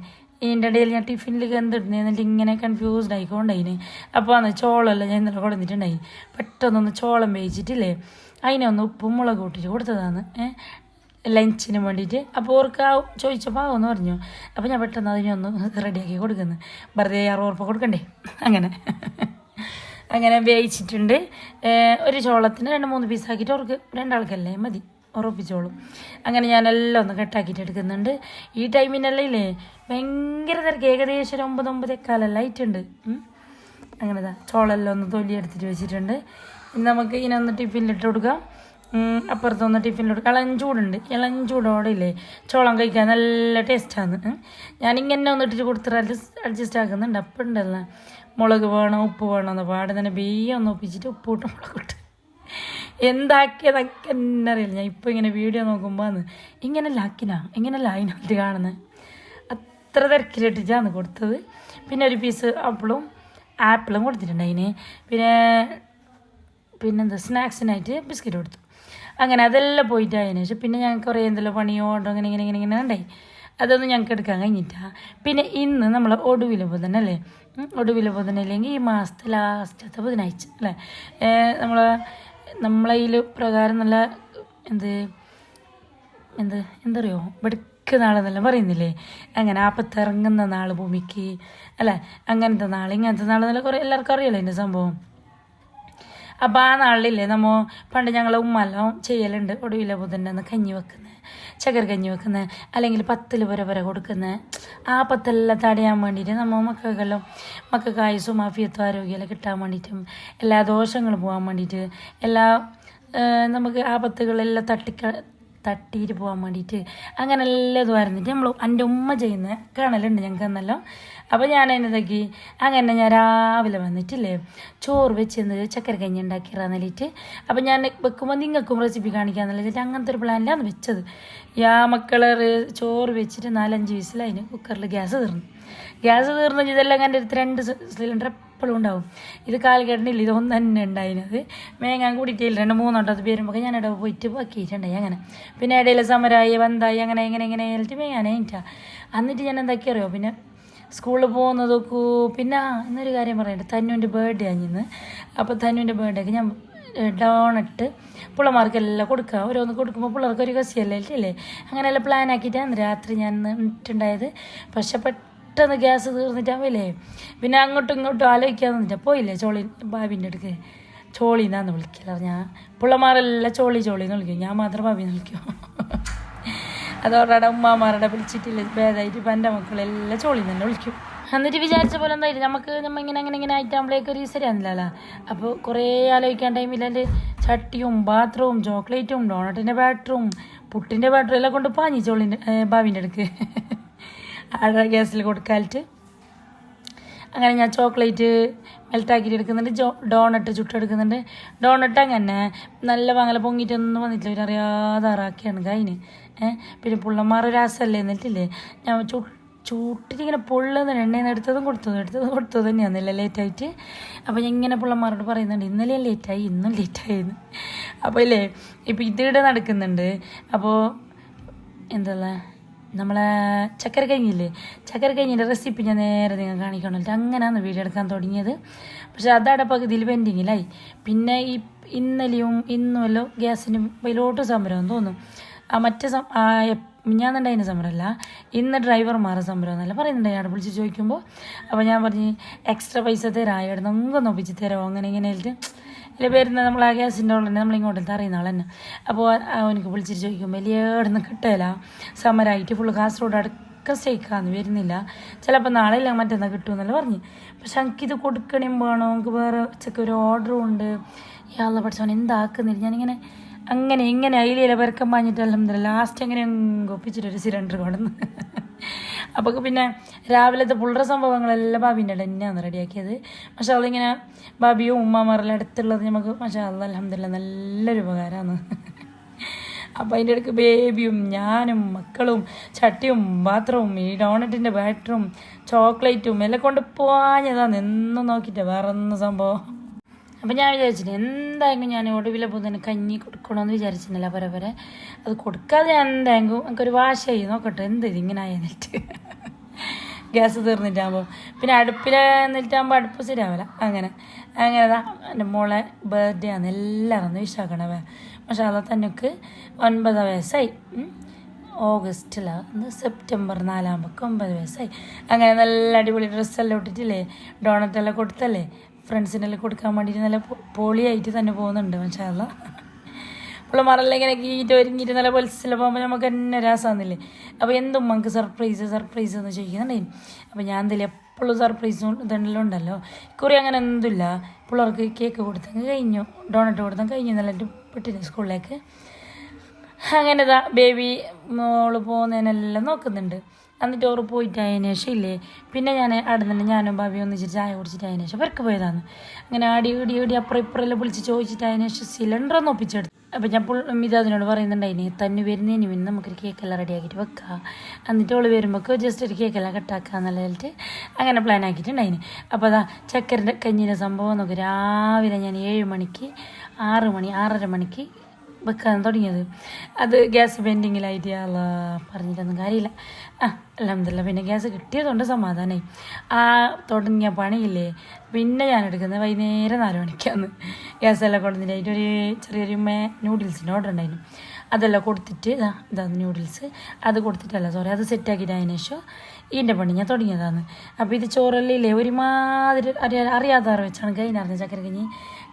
ഇതിൻ്റെ ഇടയിൽ ഞാൻ ടിഫിനിലേക്ക് എന്തിടുന്നത് എന്നിട്ട് ഇങ്ങനെ കൺഫ്യൂസ്ഡ് ആയിക്കൊണ്ടായിന്. അപ്പോൾ ചോളമല്ല ഞാൻ ഇന്നലെ കൊടുത്തിട്ടുണ്ടായി. പെട്ടെന്നൊന്ന് ചോളം വേവിച്ചിട്ടില്ലേ അതിനെ ഒന്ന് ഉപ്പും മുളക് കൂട്ടിയിട്ട് കൊടുത്തതാണ് ലഞ്ചിന് വേണ്ടിയിട്ട്. അപ്പോൾ ഓർക്ക് ചോദിച്ചപ്പോൾ ആവുമെന്ന് പറഞ്ഞു. അപ്പോൾ ഞാൻ പെട്ടെന്ന് അതിനൊന്ന് റെഡിയാക്കി കൊടുക്കുന്നു. വെറുതെ 60 ഉറുപ്പിക കൊടുക്കണ്ടേ അങ്ങനെ വേവിച്ചിട്ടുണ്ട്. ഒരു ചോളത്തിന് 2-3 പീസാക്കിയിട്ട് അവർക്ക് 2 ആൾക്കല്ലേ മതി ഉറപ്പിച്ചോളും. അങ്ങനെ ഞാനെല്ലാം ഒന്ന് കട്ടാക്കിയിട്ട് എടുക്കുന്നുണ്ട്. ഈ ടൈമിനെല്ലാം ഇല്ലേ ഭയങ്കര തിരക്ക്. ഏകദേശം 9-9:15 ആയിട്ടുണ്ട്. അങ്ങനെതാ ചോളെല്ലാം ഒന്ന് തൊലിയെടുത്തിട്ട് വെച്ചിട്ടുണ്ട്. ഇനി നമുക്ക് ഇതിനൊന്ന് ടിഫിനിലിട്ട് കൊടുക്കാം. അപ്പുറത്തൊന്ന് ടിഫിനിലിട്ട് ഇളം ചൂടോടെ ഇല്ലേ ചോളം കഴിക്കാൻ നല്ല ടേസ്റ്റാണ്. ഞാനിങ്ങനെ ഒന്ന് ഇട്ടിട്ട് കൊടുത്തിട്ട് അഡ്ജസ്റ്റ് ആക്കുന്നുണ്ട്. അപ്പം ഉണ്ടല്ലോ മുളക് വേണം ഉപ്പ് വേണം എന്ന് പാടെ തന്നെ ബെയ്യ ഒന്ന് ഒപ്പിച്ചിട്ട് ഉപ്പിട്ട് മുളക് ഇട്ട് എന്താക്കിയതൊക്കെ എന്നെ അറിയില്ല. ഞാൻ ഇപ്പോൾ ഇങ്ങനെ വീഡിയോ നോക്കുമ്പോൾ ഇങ്ങനെയല്ല അതിനകത്ത് കാണുന്നത്. അത്ര തിരക്കിലിട്ടിട്ടാണ് കൊടുത്തത്. പിന്നെ ഒരു പീസ് ആപ്പിളും കൊടുത്തിട്ടുണ്ട് അതിന്. പിന്നെന്താ സ്നാക്സിനായിട്ട് ബിസ്ക്കറ്റ് കൊടുത്തു. അങ്ങനെ അതെല്ലാം പോയിട്ട് അതിന് ശേഷം പിന്നെ ഞാൻ കുറേ എന്തെല്ലാം പണിയോടോ ഇങ്ങനെ ഉണ്ടായി. അതൊന്നും ഞങ്ങൾക്ക് എടുക്കാൻ കഴിഞ്ഞിട്ടാ. പിന്നെ ഇന്ന് നമ്മൾ ഒടുവിലെ ബുധൻ അല്ലേ, ഒടുവിലെ ബുധൻ അല്ലെങ്കിൽ ഈ മാസത്തെ ലാസ്റ്റത്തെ ബുധനാഴ്ച അല്ലേ, നമ്മളതിൽ പ്രകാരം നല്ല എന്തറിയോ വെടുക്ക് നാളെന്നെല്ലാം പറയുന്നില്ലേ, അങ്ങനെ ആപത്തിറങ്ങുന്ന നാൾ ഭൂമിക്ക് അല്ലേ, അങ്ങനത്തെ നാൾ ഇങ്ങനത്തെ നാൾ നല്ല കുറേ എല്ലാവർക്കും അറിയാലോ എൻ്റെ സംഭവം. അപ്പോൾ ആ നാളിലില്ലേ പണ്ട് ഞങ്ങൾ ഉമ്മെല്ലാം ചെയ്യലുണ്ട്, ഒടുവിലെ ബുധൻ്റെ അന്ന് കഞ്ഞി വെക്കുന്നത്, ചക്കര കഞ്ഞി വെക്കുന്നത്, അല്ലെങ്കിൽ പത്തിൽ പുര കൊടുക്കുന്നത്. ആ പത്തെല്ലാം തടയാൻ വേണ്ടിയിട്ട് മക്കൾക്ക് ആയുസ്സും ആഫിയത്തും ആരോഗ്യമെല്ലാം കിട്ടാൻ വേണ്ടിയിട്ടും എല്ലാ ദോഷങ്ങളും പോകാൻ വേണ്ടിയിട്ട് നമുക്ക് ആപത്തുകളെല്ലാം തട്ടിയിട്ട് പോകാൻ വേണ്ടിയിട്ട് അങ്ങനെ എല്ലാം ഇതുമായിരുന്നിട്ട് എൻ്റെ ഉമ്മ ചെയ്യുന്ന കാണലുണ്ട് ഞങ്ങൾക്ക് എന്നല്ലോ. അപ്പോൾ ഞാൻ അതിനതൊക്കെ അങ്ങനെ ഞാൻ രാവിലെ വന്നിട്ടില്ലേ ചോറ് വെച്ചിരുന്നത് ചക്കര കഞ്ഞി ഉണ്ടാക്കിയിറാന്നിട്ട്. അപ്പോൾ ഞാൻ വെക്കുമ്പോൾ നിങ്ങൾക്കും റെസിപ്പി കാണിക്കാമെന്നുള്ള വെച്ചിട്ട് അങ്ങനത്തെ ഒരു പ്ലാനിലാണ് വെച്ചത്. മക്കളെ ചോറ് വെച്ചിട്ട് 4-5 വിസിൽ അതിന് കുക്കറിൽ ഗ്യാസ് തീർന്നു. ഇതെല്ലാം എൻ്റെ അടുത്ത് 2 സിലിണ്ടർ എപ്പോഴും ഉണ്ടാവും. ഇത് കാൽക്കെട്ടിനില്ല, ഇത് ഒന്ന് തന്നെ ഉണ്ടായിരുന്നത് മേങ്ങാൻ കൂടിയിട്ടില്ല. 2-3 വട്ടത്ത് വരുമ്പോൾ ഞാനിവിടെ പോയിട്ട് ബാക്കിയിട്ടുണ്ടായി. അങ്ങനെ പിന്നെ ഇടയിൽ സമരമായി വന്തായി അങ്ങനെ ഇങ്ങനെ ആയിട്ട് മേങ്ങാനായിട്ടാ. എന്നിട്ട് ഞാൻ എന്താക്കി അറിയോ, പിന്നെ സ്കൂളിൽ പോകുന്നതൊക്കെ. പിന്നെ എന്നൊരു കാര്യം പറയട്ടെ, തന്നുവിൻ്റെ ബർത്ത്ഡേ ആഞ്ഞിന്ന്. അപ്പോൾ തന്നുവിൻ്റെ ബർത്ത്ഡേക്ക് ഞാൻ ഡോണറ്റ് പിള്ളമാർക്കെല്ലാം കൊടുക്കുക. ഓരോന്ന് കൊടുക്കുമ്പോൾ പിള്ളേർക്ക് ഒരു കസിയല്ലേ ഇല്ലേ, അങ്ങനെയെല്ലാം പ്ലാൻ ആക്കിയിട്ടാണ് രാത്രി ഞാൻ ഇട്ടുണ്ടായത്. പക്ഷെ പെട്ടെന്ന് ഗ്യാസ് തീർന്നിട്ടാവില്ലേ, പിന്നെ അങ്ങോട്ടും ഇങ്ങോട്ടും ആലോചിക്കാൻ നിന്നിട്ട് പോയില്ലേ ബാബിൻ്റെ അടുക്ക് ചോളിന്നാന്ന് വിളിക്കല. ഞാൻ പിള്ളമാരെല്ലാം ചോളിന്ന് വിളിക്കും, ഞാൻ മാത്രം ബാബിന്ന് വിളിക്കും. അതോടെ ഉമ്മാമാരുടെ വിളിച്ചിട്ടില്ല ഭേദമായിട്ട് ഇപ്പം എൻ്റെ മക്കളെല്ലാം ചോളിന്ന് തന്നെ വിളിക്കും. എന്നിട്ട് വിചാരിച്ച പോലെ എന്തായാലും നമ്മൾ ഇങ്ങനെ ആയിട്ടാകുമ്പോഴേക്ക് ഒരു ശരിയാകുന്നില്ലല്ലോ. അപ്പോൾ കുറേ ആലോചിക്കാൻ ടൈമില്ലാണ്ട് ചട്ടിയും ബാത്റൂം ചോക്ലേറ്റും ഡോണറ്റിൻ്റെ ബാറ്ററും പുട്ടിൻ്റെ ബാറ്ററും എല്ലാം കൊണ്ട് പാഞ്ഞി ബാബിൻ്റെ അടുക്ക് ഗ്യാസിൽ കൊടുക്കാലിട്ട്. അങ്ങനെ ഞാൻ ചോക്ലേറ്റ് മെൽട്ടാക്കിയിട്ട് എടുക്കുന്നുണ്ട്, ഡോണറ്റ് ചുട്ടെടുക്കുന്നുണ്ട്. ഡോണറ്റ് അങ്ങനെ നല്ല വാങ്ങല പൊങ്ങിയിട്ടൊന്നും വന്നിട്ടില്ല, ഇവരറിയാതെ ആറാക്കിയാണ് കഴിഞ്ഞ്. പിന്നെ പിള്ളമാർ രാസമല്ലേ എന്നിട്ടില്ലേ, ഞാൻ ചൂട്ടിട്ട് ഇങ്ങനെ പൊള്ളുന്ന എണ്ണയിൽ എടുത്തതും കൊടുത്തത് തന്നെയാണെന്നില്ല ലേറ്റായിട്ട്. അപ്പോൾ ഞാൻ ഇങ്ങനെ പിള്ളമാരോട് പറയുന്നുണ്ട് ഇന്നലെയും ലേറ്റായി ഇന്നും ലേറ്റായിന്ന്. അപ്പോൾ ഇല്ലേ ഇപ്പോൾ ഇതിടെ നടക്കുന്നുണ്ട്. അപ്പോൾ നമ്മളെ ചക്കര കഞ്ഞിൻ്റെ റെസിപ്പി ഞാൻ നേരെ നിങ്ങൾ കാണിക്കണമല്ലോ. അങ്ങനെയാണ് വീഡിയോ എടുക്കാൻ തുടങ്ങിയത്. പക്ഷെ അതവിടെ പകുതിയിൽ പെൻഡിങ്ങിലായി. പിന്നെ ഇന്നലെയും ഇന്നുമല്ലോ ഗ്യാസിന് വയിലോട്ട് സമരം തോന്നും. മറ്റേ ഞാനുണ്ടായിരുന്ന സമരമല്ല, ഇന്ന് ഡ്രൈവർമാരുടെ സമരം എന്നല്ല പറയുന്നുണ്ടായി. അവിടെ വിളിച്ച് ചോദിക്കുമ്പോൾ അപ്പോൾ ഞാൻ പറഞ്ഞ് എക്സ്ട്രാ പൈസ തരാം, ഇവിടെ നമുക്ക് ഒപ്പിച്ച് തരാമോ അങ്ങനെ ആയിട്ട് ഇല്ല വരുന്നത് നമ്മൾ ആ ഗ്യാസിൻ്റെ ഉള്ളിൽ നമ്മളിങ്ങോട്ടത്തെ അറിയുന്ന ആൾ തന്നെ. അപ്പോൾ അവനക്ക് വിളിച്ചിട്ട് ചോദിക്കുമ്പോൾ വലിയ ഇവിടുന്ന് കിട്ടില്ല, സമരമായിട്ട് ഫുള്ള് കാസർഗോഡ് അടുക്ക സ്റ്റേക്കാന്ന് വരുന്നില്ല, ചിലപ്പോൾ നാളെ ഇല്ല മറ്റന്നാൾ കിട്ടുമെന്നല്ല പറഞ്ഞ്. പക്ഷെ എനിക്കിത് കൊടുക്കണേം വേണം, നമുക്ക് വേറെ ഉച്ചക്ക് ഒരു ഓർഡറും ഉണ്ട്. ഇയാളെ പഠിച്ചവൻ എന്താക്കുന്നില്ല. ഞാനിങ്ങനെ ഇങ്ങനെ അയിലില പെരക്കം പാഞ്ഞിട്ടല്ല ലാസ്റ്റ് എങ്ങനെ ഒപ്പിച്ചിട്ടൊരു സിലിണ്ടർ കൊണ്ടുവന്ന്. അപ്പോൾ പിന്നെ രാവിലത്തെ പുള്ളറ സംഭവങ്ങളെല്ലാം ബാബിൻ്റെ തന്നെയാണ് റെഡിയാക്കിയത്. പക്ഷെ അതിങ്ങനെ ബാബിയും ഉമ്മമാരെല്ലാം അടുത്തുള്ളത് നമുക്ക് അൽഹംദുലില്ലാ നല്ലൊരു ഉപകാരമാണ്. അപ്പോൾ അതിൻ്റെ ഇടയ്ക്ക് ബേബിയും ഞാനും മക്കളും ചട്ടിയും പാത്രവും ഈ ഡോണറ്റിൻ്റെ ബാറ്ററും ചോക്ലേറ്റും എല്ലാം കൊണ്ട് പോഞ്ഞതാണ് എന്നും നോക്കിയിട്ട് വേറെ ഒന്നും സംഭവം. അപ്പം ഞാൻ വിചാരിച്ചിട്ട് എന്തായാലും ഞാൻ ഒടുവിലെ ബുധന് കഞ്ഞി കൊടുക്കണമെന്ന് വിചാരിച്ചിരുന്നില്ല. പരപരെ അത് കൊടുക്കാതെ ഞാൻ എന്തായാലും എനിക്കൊരു വാശായി നോക്കട്ടെ എന്ത് ഇതിങ്ങനെ ആയെന്നിട്ട് ഗ്യാസ് തീർന്നിട്ടാകുമ്പോൾ. പിന്നെ അടുപ്പിൽ എന്നിട്ടാകുമ്പോൾ അടുപ്പ് ശരിയാവില്ല. അങ്ങനെ എൻ്റെ മോളെ ബർത്ത്ഡേ ആണ് എല്ലാവരും വിശാക്കണവേ. പക്ഷേ അത് തന്നെക്ക് 9 വയസ്സായി. ഓഗസ്റ്റിലാണ്, സെപ്റ്റംബർ 4 9 വയസ്സായി. അങ്ങനെ നല്ല അടിപൊളി ഡ്രസ്സെല്ലാം ഇട്ടിട്ടില്ലേ, ഡോണറ്റെല്ലാം കൊടുത്തല്ലേ ഫ്രണ്ട്സിനെല്ലാം കൊടുക്കാൻ വേണ്ടിയിട്ട് നല്ല പൊളിയായിട്ട് തന്നെ പോകുന്നുണ്ട്. മാഷാ അല്ലാ. പിള്ളമാരെല്ലാം ഇങ്ങനെ ഒരുങ്ങിയിട്ട് നല്ല പൊലിച്ചെല്ലാം പോകുമ്പോൾ നമുക്ക് തന്നെ രസമാകുന്നില്ലേ. അപ്പോൾ എന്തും നമുക്ക് സർപ്രൈസ് എന്ന് ചോദിക്കുന്നുണ്ടായിരുന്നു. അപ്പോൾ ഞാൻ എന്തെങ്കിലും എപ്പോഴും സർപ്രൈസും ഇതെല്ലാം ഉണ്ടല്ലോ. കുറി അങ്ങനെ എന്തുമില്ല, പിള്ളേർക്ക് കേക്ക് കൊടുത്തെങ്കിൽ കഴിഞ്ഞു, ഡോണറ്റ് കൊടുത്താൽ കഴിഞ്ഞു നല്ലിട്ട് വിട്ടില്ല സ്കൂളിലേക്ക്. അങ്ങനെ ബേബി മോള് പോകുന്നതിനെല്ലാം നോക്കുന്നുണ്ട്. എന്നിട്ട് ഓറ് പോയിട്ട് അതിന് ശേഷം ഇല്ലേ പിന്നെ ഞാൻ അവിടെ നിന്ന് ഞാനും ഭാബി ഒന്നിച്ചിട്ട് ചായ കുടിച്ചിട്ട് അതിന് ശേഷം പെരക്ക് പോയതാണ്. അങ്ങനെ ആടി അപ്പുറം ഇപ്പുറമെല്ലാം വിളിച്ച് ചോദിച്ചിട്ട് അതിന് ശേഷം സിലിണ്ടറൊന്നും ഒപ്പിച്ചെടുത്തു. അപ്പോൾ ഞാൻ മിതാദിനോട് പറയുന്നുണ്ടായിന് തന്നെ വരുന്നതിന് പിന്നെ നമുക്കൊരു കേക്കെല്ലാം റെഡിയാക്കിയിട്ട് വെക്കാം, എന്നിട്ട് ഓള് വരുമ്പോൾ ജസ്റ്റ് ഒരു കേക്കെല്ലാം കട്ടാക്കുക എന്നുള്ളതായിട്ട് അങ്ങനെ പ്ലാൻ ആക്കിയിട്ടുണ്ടായിന്. അപ്പോൾ അതാ ചക്കരൻ്റെ കഞ്ഞിൻ്റെ സംഭവം നോക്കി രാവിലെ ഞാൻ 7 മണിക്ക് 6 മണി 6:30 മണിക്ക് വെക്കാൻ തുടങ്ങിയത്. അത് ഗ്യാസ് പെൻഡിങ്ങിലായിട്ട് അല്ല പറഞ്ഞിട്ടൊന്നും കാര്യമില്ല. അൽഹംദുലില്ലാ പിന്നെ ഗ്യാസ് കിട്ടിയതുകൊണ്ട് സമാധാനമായി. ആ തുടങ്ങിയ പണിയില്ലേ പിന്നെ ഞാൻ എടുക്കുന്നത് വൈകുന്നേരം 4 മണിക്കാണ്. ഗ്യാസെല്ലാം കൊണ്ടുവന്നിട്ടായിട്ട് ഒരു ചെറിയൊരു നൂഡിൽസിൻ്റെ ഓർഡർ ഉണ്ടായിരുന്നു. അതെല്ലാം കൊടുത്തിട്ട് ഇതാണ് നൂഡിൽസ്. അത് കൊടുത്തിട്ടല്ല അത് സെറ്റാക്കിയിട്ട് അതിന് ശേഷം ഇതിൻ്റെ പണി ഞാൻ തുടങ്ങിയതാണ്. അപ്പോൾ ഇത് ചോറെല്ലാം ഇല്ലേ ഒരുമാതിരി അറിയാതെ വെച്ചാണ് കഴിഞ്ഞായിരുന്നു ചക്കര കഞ്ഞി.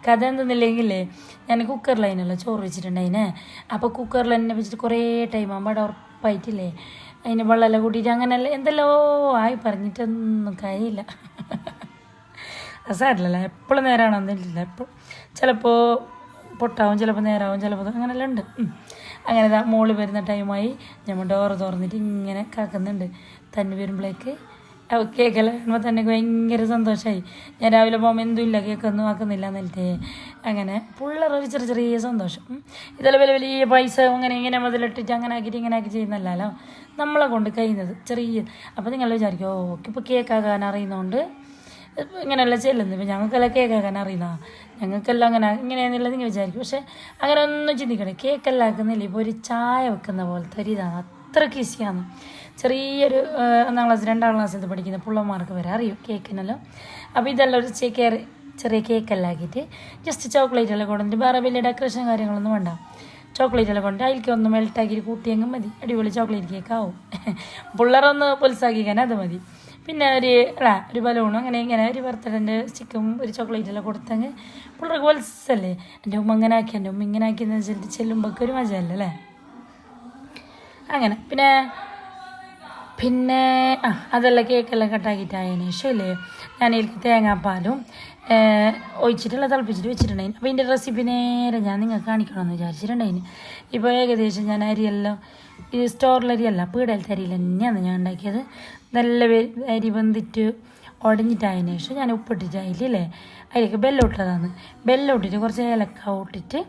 കഥ എന്തെന്നില്ലെങ്കിലേ ഞാൻ കുക്കറിലതിനല്ലോ ചോറ് വെച്ചിട്ടുണ്ടായിനെ. അപ്പോൾ കുക്കറിൽ തന്നെ വെച്ചിട്ട് കുറേ ടൈം ആകുമ്പോൾ അവിടെ ഉറപ്പായിട്ടില്ലേ അതിന് വെള്ളമെല്ലാം കൂട്ടിയിട്ട് അങ്ങനെയല്ല എന്തെല്ലോ ആയി പറഞ്ഞിട്ടൊന്നും കാര്യമില്ല. സാരില്ലല്ലോ എപ്പോഴും നേരമാണെന്നില്ല. എപ്പോൾ ചിലപ്പോൾ പൊട്ടാവും, ചിലപ്പോൾ നേരാവും, ചിലപ്പോൾ അങ്ങനെല്ലാം ഉണ്ട്. അങ്ങനെ മോള് വരുന്ന ടൈമായി നമ്മൾ ഡോറ് തുറന്നിട്ട് ഇങ്ങനെ കാക്കുന്നുണ്ട്. തന്നെ വരുമ്പോഴേക്ക് കേക്കെല്ലാം കാണുമ്പോൾ തന്നെ ഭയങ്കര സന്തോഷമായി. ഞാൻ രാവിലെ പോകുമ്പോൾ എന്തുമില്ല കേക്കൊന്നും ആക്കുന്നില്ല എന്നിട്ടേ അങ്ങനെ പിള്ളേരൊരു ചെറിയ സന്തോഷം. ഇതെല്ലാം വലിയ വലിയ പൈസ ഇങ്ങനെ മുതലിട്ടിട്ട് അങ്ങനെ ആക്കിയിട്ട് ഇങ്ങനെ ആക്കി ചെയ്യുന്നല്ലോ നമ്മളെ കൊണ്ട് കഴിയുന്നത് ചെറിയ. അപ്പോൾ നിങ്ങൾ വിചാരിക്കും ഓക്കെ ഇപ്പോൾ കേക്കാകാൻ അറിയുന്നതുകൊണ്ട് ഇങ്ങനെയല്ല ചെല്ലുന്നത്. ഇപ്പം ഞങ്ങൾക്കെല്ലാം കേക്കാക്കാൻ അറിയുന്ന ഞങ്ങൾക്കെല്ലാം ഇങ്ങനെയാണെന്നുള്ളത് നിങ്ങൾ വിചാരിക്കും. പക്ഷെ അങ്ങനെ ഒന്നും ചിന്തിക്കണേ. കേക്കെല്ലാം ആക്കുന്നില്ല ഇപ്പോൾ ഒരു ചായ വെക്കുന്ന പോലത്തെ ഒരു ഇതാണ്. അത്രയ്ക്ക് ഈസിയാണ്. ചെറിയൊരു 1-ാം ക്ലാസ് 2-ാം ക്ലാസ്സിൽ പഠിക്കുന്ന പിള്ളമാർക്ക് വരെ അറിയും കേക്കിനെല്ലാം. അപ്പോൾ ഇതെല്ലാം ഒരു ചെറിയ കേക്കെല്ലാം ആക്കിയിട്ട് ജസ്റ്റ് ചോക്ലേറ്റെല്ലാം കൊണ്ടിട്ട് വേറെ വലിയ ഡെക്കറേഷൻ കാര്യങ്ങളൊന്നും വേണ്ട. ചോക്ലേറ്റെല്ലാം കൊണ്ടിട്ട് അതിലേക്ക് ഒന്ന് മെൽട്ടാക്കിയിട്ട് കൂട്ടിയെങ്കിൽ മതി. അടിപൊളി ചോക്ലേറ്റ് കേക്കാവും. പിള്ളേരൊന്ന് പൊലിസാക്കിക്കാൻ അത് മതി. പിന്നെ ഒരു ബലൂണും ഇങ്ങനെ ഒരു ബർത്ത്ഡേൻ്റെ സ്റ്റിക്കും ഒരു ചോക്ലേറ്റെല്ലാം കൊടുത്തെങ്കിൽ പിള്ളേർക്ക് പൊലിസല്ലേ. എൻ്റെ ഉമ്മ ഇങ്ങനെ ആക്കി എൻ്റെ ഉമ്മ ഇങ്ങനെ ആക്കിയെന്ന് വെച്ചിട്ട് ചെല്ലുമ്പോൾ ഒരു മജയല്ലേ അല്ലേ. അങ്ങനെ പിന്നെ അതെല്ലാം കേക്കെല്ലാം കട്ടാക്കിയിട്ട് അതിന് ശേഷമല്ലേ ഞാൻ ഇതിലേക്ക് തേങ്ങാപ്പാലും ഒഴിച്ചിട്ടുള്ള തിളപ്പിച്ചിട്ട് വെച്ചിട്ടുണ്ടായിന്. അപ്പോൾ ഇതിൻ്റെ റെസിപ്പി നേരെ ഞാൻ നിങ്ങൾക്ക് കാണിക്കണമെന്ന് വിചാരിച്ചിട്ടുണ്ടായിന്. ഇപ്പോൾ ഏകദേശം ഞാൻ അരിയെല്ലാം ഈ സ്റ്റോറിലരിയല്ല പീടയിലത്തെ അരിയിൽ തന്നെയാണ് ഞാൻ ഉണ്ടാക്കിയത്. നല്ല അരി വെന്തിട്ട് ഉടഞ്ഞിട്ടായതിനു ശേഷം ഞാൻ ഉപ്പിട്ടിട്ട് അതിലേ അതിലേക്ക് ബെല്ലം ഇട്ടതാണ്. ബെല്ലം ഇട്ടിട്ട് കുറച്ച് ഏലക്ക ഇട്ടിട്ട്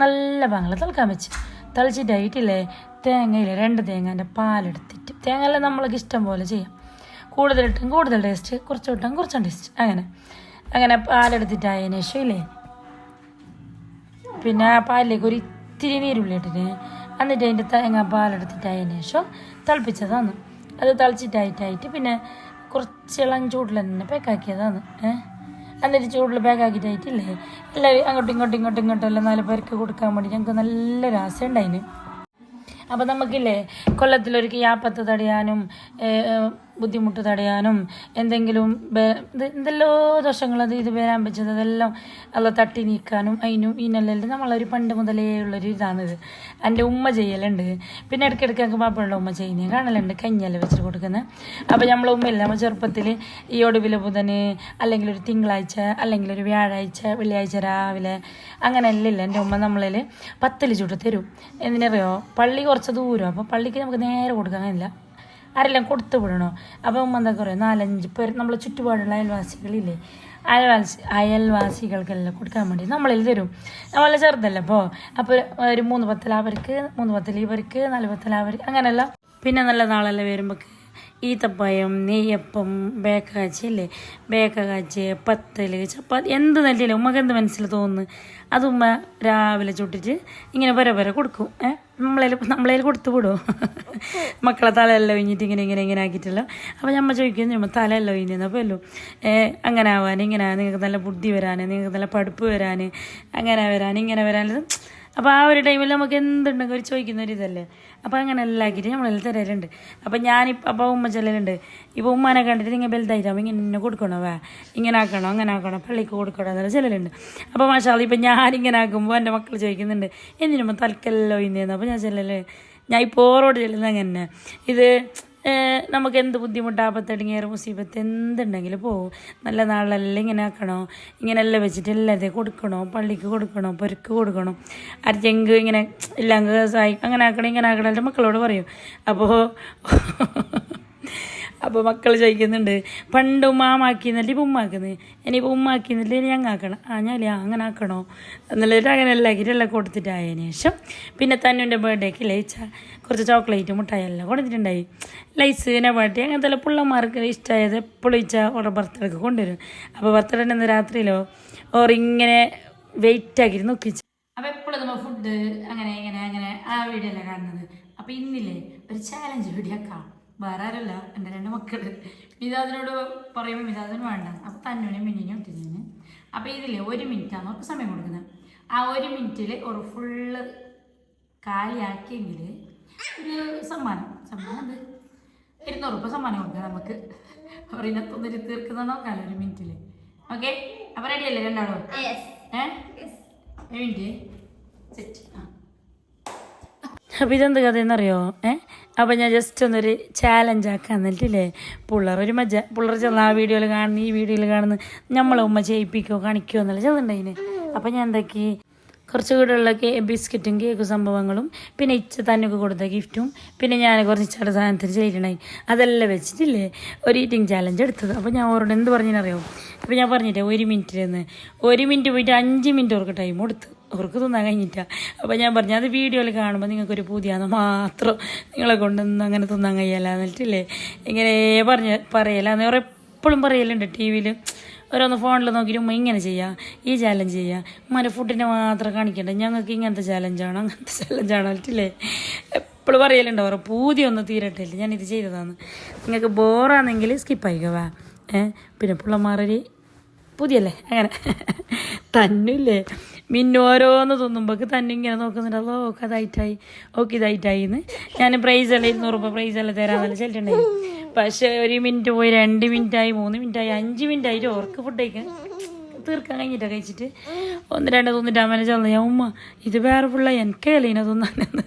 നല്ല പാങ്ങല തിളക്കാൻ വെച്ച് തിളച്ചിട്ടായിട്ടില്ലേ തേങ്ങയിൽ 2 തേങ്ങേൻ്റെ പാലെടുത്തിട്ട് തേങ്ങയെല്ലാം നമ്മൾക്ക് ഇഷ്ടം പോലെ ചെയ്യാം. കൂടുതലിട്ടും കൂടുതൽ ടേസ്റ്റ്, കുറച്ചിട്ടും കുറച്ചും ടേസ്റ്റ്. അങ്ങനെ പാലെടുത്തിട്ടായതിനു ശേഷം ഇല്ലേ പിന്നെ ആ പാലിലേക്ക് ഒരു ഇത്തിരി നീരുള്ളി ഇട്ടിട്ട് എന്നിട്ട് അതിൻ്റെ തേങ്ങ പാലെടുത്തിട്ടായതിനു ശേഷം തിളപ്പിച്ചതാണ്. അത് തിളച്ചിട്ടായിട്ട് പിന്നെ കുറച്ച് ഇളം ചൂടിൽ തന്നെ പാക്കാക്കിയതാണ്. എന്നിട്ട് ചൂടിൽ പാക്കാക്കിയിട്ടായിട്ടില്ലേ എല്ലാവരും അങ്ങോട്ടും എല്ലാം 4 പേർക്ക് കൊടുക്കാൻ വേണ്ടി ഞങ്ങൾക്ക് നല്ലൊരു ആശ ഉണ്ടായിന്. അപ്പോൾ നമുക്കില്ലേ കൊല്ലത്തിലൊരിക്കൽ യാപ്പത്ത് തടയാനും ബുദ്ധിമുട്ട് തടയാനും എന്തെങ്കിലും എന്തെല്ലോ ദോഷങ്ങൾ ഇത് വരാൻ പറ്റുന്നത് അതെല്ലാം അല്ല തട്ടി നീക്കാനും അതിനും ഇതിനെല്ലാം നമ്മളൊരു പണ്ട് മുതലേ ഉള്ളൊരു ഇതാണിത്. എൻ്റെ ഉമ്മ ചെയ്യലുണ്ട്. പിന്നെ ഇടയ്ക്കിടയ്ക്ക് ഞങ്ങൾക്ക് പാപ്പയുടെ ഉമ്മ ചെയ്യുന്നത് കാണലുണ്ട്. കഞ്ഞിയെല്ലാം വെച്ചിട്ട് കൊടുക്കുന്നത്. അപ്പോൾ നമ്മളെ ഉമ്മയില്ല നമ്മൾ ചെറുപ്പത്തിൽ ഈ ഒടുവിലെ ബുധന് അല്ലെങ്കിൽ ഒരു തിങ്കളാഴ്ച അല്ലെങ്കിൽ ഒരു വ്യാഴാഴ്ച വെള്ളിയാഴ്ച രാവിലെ അങ്ങനെയല്ല ഇല്ല എൻ്റെ ഉമ്മ നമ്മളിൽ പത്തല് ചുട്ട് തരും. എന്തിനറിയോ പള്ളി കുറച്ച് ദൂരം. അപ്പോൾ പള്ളിക്ക് നമുക്ക് നേരെ കൊടുക്കാനില്ല, ആരെല്ലാം കൊടുത്തു വിടണോ. അപ്പോൾ ഉമ്മ എന്താ പറയുക 4-5 പേർ നമ്മളെ ചുറ്റുപാടുള്ള അയൽവാസികളില്ലേ അയൽവാസികൾക്കെല്ലാം കൊടുക്കാൻ വേണ്ടി നമ്മളിൽ തരും. നമ്മളെ ചെറുതല്ല അപ്പോൾ ഒരു 3 പത്തൽ അവർക്ക് 3 പത്തൽ ഇവർക്ക് 4 പത്തൽ അവർക്ക് അങ്ങനെയല്ല. പിന്നെ നല്ല നാളെല്ലാം വരുമ്പോൾ ഈത്തപ്പഴം നെയ്യപ്പം ബേക്ക കാച്ചില്ലേ ബേക്ക കാച്ചി പത്തല് ചപ്പാത്തി എന്ത് നല്ലില്ല ഉമ്മക്ക് എന്ത് മനസ്സിൽ തോന്നുന്നു അത് ഉമ്മ രാവിലെ ചുട്ടിട്ട് ഇങ്ങനെ വരെ കൊടുക്കും. നമ്മളതിൽ കൊടുത്തു വിടുമോ മക്കളെ തലയെല്ലാം ഒഴിഞ്ഞിട്ട് ഇങ്ങനെ ആക്കിയിട്ടല്ലോ. അപ്പോൾ നമ്മൾ ചോദിക്കും നമ്മൾ തലയെല്ലാം ഒഴിഞ്ഞപ്പോൾ അല്ലോ അങ്ങനെ ആവാൻ ഇങ്ങനെ നിങ്ങൾക്ക് നല്ല ബുദ്ധി വരാൻ നിങ്ങൾക്ക് നല്ല പഠിപ്പ് വരാൻ അങ്ങനെ വരാൻ ഇങ്ങനെ വരാൻ. അപ്പോൾ ആ ഒരു ടൈമിൽ നമുക്ക് എന്തുണ്ടെങ്കിൽ ഒരു ചോദിക്കുന്നൊരിതല്ലേ. അപ്പോൾ അങ്ങനെ എല്ലാം ആക്കിയിട്ട് നമ്മളെല്ലാം തരലുണ്ട്. അപ്പോൾ അപ്പോൾ ഉമ്മ ചെല്ലലുണ്ട്. ഇപ്പോൾ ഉമ്മാനെ കണ്ടിട്ട് നിങ്ങൾ വലുതായിട്ടാകുമ്പോൾ ഇങ്ങനെ കൊടുക്കണോ ഇങ്ങനെ ആക്കണോ അങ്ങനെ ആക്കണോ പള്ളിക്ക് കൊടുക്കണോ എന്നുള്ള ചെല്ലലുണ്ട്. അപ്പോൾ മാഷാ ഇപ്പം ഞാനിങ്ങനെ ആക്കുമ്പോൾ എൻ്റെ മക്കൾ ചോദിക്കുന്നുണ്ട് എന്തിനുമ്പോൾ തൽക്കെല്ലാം ഇന്നേന്ന്. അപ്പോൾ ഞാൻ ചെല്ലല് ഞാൻ ഇപ്പോൾ ഓറോട് ചെല്ലുന്നത് അങ്ങനെ ഇത് നമുക്ക് എന്ത് ബുദ്ധിമുട്ട് ആപത്തടങ്ങിയേറെ മുസീബത്ത് എന്തുണ്ടെങ്കിലും പോകും. നല്ല നാളെല്ലാം ഇങ്ങനെ ആക്കണോ ഇങ്ങനെല്ലാം വെച്ചിട്ട് എല്ലാതേ കൊടുക്കണോ പള്ളിക്ക് കൊടുക്കണോ പൊരുക്ക് കൊടുക്കണോ അരച്ചെങ്ക് ഇങ്ങനെ ഇല്ലെങ്കിൽ അങ്ങനെ ആക്കണം ഇങ്ങനെ ആക്കണം എൻ്റെ മക്കളോട് പറയും. അപ്പോൾ മക്കൾ ചോദിക്കുന്നുണ്ട് പണ്ട് ഉമ്മാമാക്കിയെന്നല്ലേ ഇപ്പോൾ ഉമ്മാക്കുന്നത് ഇനിയിപ്പോൾ ഉമ്മാക്കിയെന്നല്ലേ ഇനി ഞങ്ങൾ ആക്കണം ഞാൻ അങ്ങനെ ആക്കണോ എന്നുള്ളൊരു അങ്ങനെ എല്ലാം ആക്കിയിട്ടെല്ലാം കൊടുത്തിട്ടായതിനു ശേഷം പിന്നെ തന്നുൻ്റെ ബർത്ത്ഡേക്ക് കുറച്ച് ചോക്ലേറ്റ് മുട്ടായെല്ലാം കൊടുത്തിട്ടുണ്ടായി. ലൈസിനെ ബർത്ത്ഡേ അങ്ങനത്തെ പിള്ളമാർക്ക് ഇഷ്ടമായത് എപ്പോഴും ഓരോ ബർത്ത്ഡേക്ക് കൊണ്ടുവരും. അപ്പോൾ ബർത്ത്ഡേ രാത്രിയിലോ ഓർ ഇങ്ങനെ വെയിറ്റ് ആക്കിയിട്ട് നോക്കിച്ച് അപ്പോൾ എപ്പോഴും നമ്മൾ ഫുഡ് ഫുഡ് അങ്ങനെ ഇങ്ങനെ അങ്ങനെ ആ വീഡിയോ അല്ലേ കാണുന്നത്. അപ്പം ഇന്നില്ലേ ഒരു ചാലഞ്ച് വീഡിയോ ആക്കാം. വേറെ ആരല്ല, എൻ്റെ 2 മക്കൾ. മിതാദിനോട് പറയുമ്പോൾ മിതാദിന് വേണ്ട, അപ്പം തന്നൂനും മിന്നിനും ഒത്തിരി. അപ്പം ഇതില്ലേ 1 മിനിറ്റാണ് അവർക്ക് സമയം കൊടുക്കുന്നത്. ആ 1 മിനിറ്റിൽ ഒരു ഫുള്ള് കാലിയാക്കിയെങ്കിൽ ഒരു സമ്മാനം എന്ത് 200 രൂപ സമ്മാനം കൊടുക്കാം നമുക്ക്. ഒരിനത്തൊന്നിട്ട് തീർക്കുന്ന നോക്കാമല്ലോ 1 മിനിറ്റിൽ. ഓക്കെ, അപ്പം റെഡി അല്ലേ രണ്ടാളോ? 1 മിനിറ്റ് സെറ്റ്. അപ്പം ഇതെന്ത് കഥയെന്നറിയോ? അപ്പം ഞാൻ ജസ്റ്റ് ഒന്നൊരു ചാലഞ്ച് ആക്കാൻ എന്നിട്ടില്ലേ പിള്ളേർ ചെന്ന് ആ വീഡിയോയിൽ കാണുന്നു, ഈ വീഡിയോയിൽ കാണുന്നു, നമ്മളെ ഉമ്മ ചെയ്യിപ്പിക്കോ കാണിക്കോ എന്നല്ല ചെന്നുണ്ടായിന്. അപ്പം ഞാൻ എന്താക്കി, കുറച്ച് കൂടെയുള്ള ബിസ്ക്കറ്റും കേക്കും സംഭവങ്ങളും പിന്നെ തന്നൊക്കെ കൊടുത്ത ഗിഫ്റ്റും പിന്നെ ഞാൻ കുറച്ച് ചില സാധനത്തിന് ചെയ്തിട്ടുണ്ടായി, അതെല്ലാം വെച്ചിട്ടില്ലേ ഒരു ഈറ്റിംഗ് ചാലഞ്ച് എടുത്തത്. അപ്പോൾ ഞാൻ അവരോട് എന്ത് പറഞ്ഞറിയോ? അപ്പോൾ ഞാൻ പറഞ്ഞിട്ടേ 1 മിനിറ്റിലെന്ന് 1 മിനിറ്റ് പോയിട്ട് 5 മിനിറ്റ് അവർക്ക് ടൈം കൊടുത്ത്, അവർക്ക് തിന്നാൻ കഴിഞ്ഞിട്ടാണ്. അപ്പോൾ ഞാൻ പറഞ്ഞു അത് വീഡിയോയിൽ കാണുമ്പോൾ നിങ്ങൾക്കൊരു പുതിയാന്ന് മാത്രം, നിങ്ങളെ കൊണ്ടൊന്നും അങ്ങനെ തിന്നാൻ കഴിയല്ല എന്നിട്ടില്ലേ ഇങ്ങനെ പറയലാന്ന് അവർ എപ്പോഴും പറയലുണ്ട്. ടി വിയിൽ ഓരോന്ന് ഫോണിൽ നോക്കിയിട്ട് ഉമ്മ ഇങ്ങനെ ചെയ്യാം, ഈ ചാലഞ്ച് ചെയ്യാം, ഉമ്മൻ്റെ ഫുഡിനെ മാത്രം കാണിക്കണ്ട, ഞങ്ങൾക്ക് ഇങ്ങനത്തെ ചാലഞ്ചാണോ അങ്ങനത്തെ ചാലഞ്ചാണോ എന്നിട്ടില്ലേ എപ്പോഴും പറയലുണ്ട്. അവർ പൂതിയൊന്നും തീരട്ടില്ല, ഞാനിത് ചെയ്തതാണ്. നിങ്ങൾക്ക് ബോറാണെങ്കിൽ സ്കിപ്പായിക്കോവാ. പിന്നെ പിള്ളമാരൊരു പുതിയല്ലേ അങ്ങനെ തന്നില്ലേ മിന്നു ഓരോന്ന് തിന്നുമ്പോൾ തന്നെ ഇങ്ങനെ നോക്കുന്നുണ്ട്. അതോ ഓക്കെ അതായിട്ടായി, ഓക്കെ ഇതായിട്ടായി എന്ന്. ഞാൻ പ്രൈസെല്ലാം 200 രൂപ പ്രൈസെല്ലാം തരാമെന്നല്ല ചെല്ലുണ്ടായി. പക്ഷേ 1 മിനിറ്റ് പോയി 2 മിനിറ്റായി 3 മിനിറ്റായി 5 മിനിറ്റായിട്ട് ഓർക്ക് ഫുഡ് കഴിക്കാൻ തീർക്കാൻ കഴിഞ്ഞിട്ടാണ് കഴിച്ചിട്ട് 1-2 തിന്നിട്ടാകുമ്പോൾ ചെന്നു ഞാൻ ഉമ്മ ഇത് വേറെ ഫുള്ള എനിക്കല്ലേ ഇതിനെ തിന്നാനെന്ന്.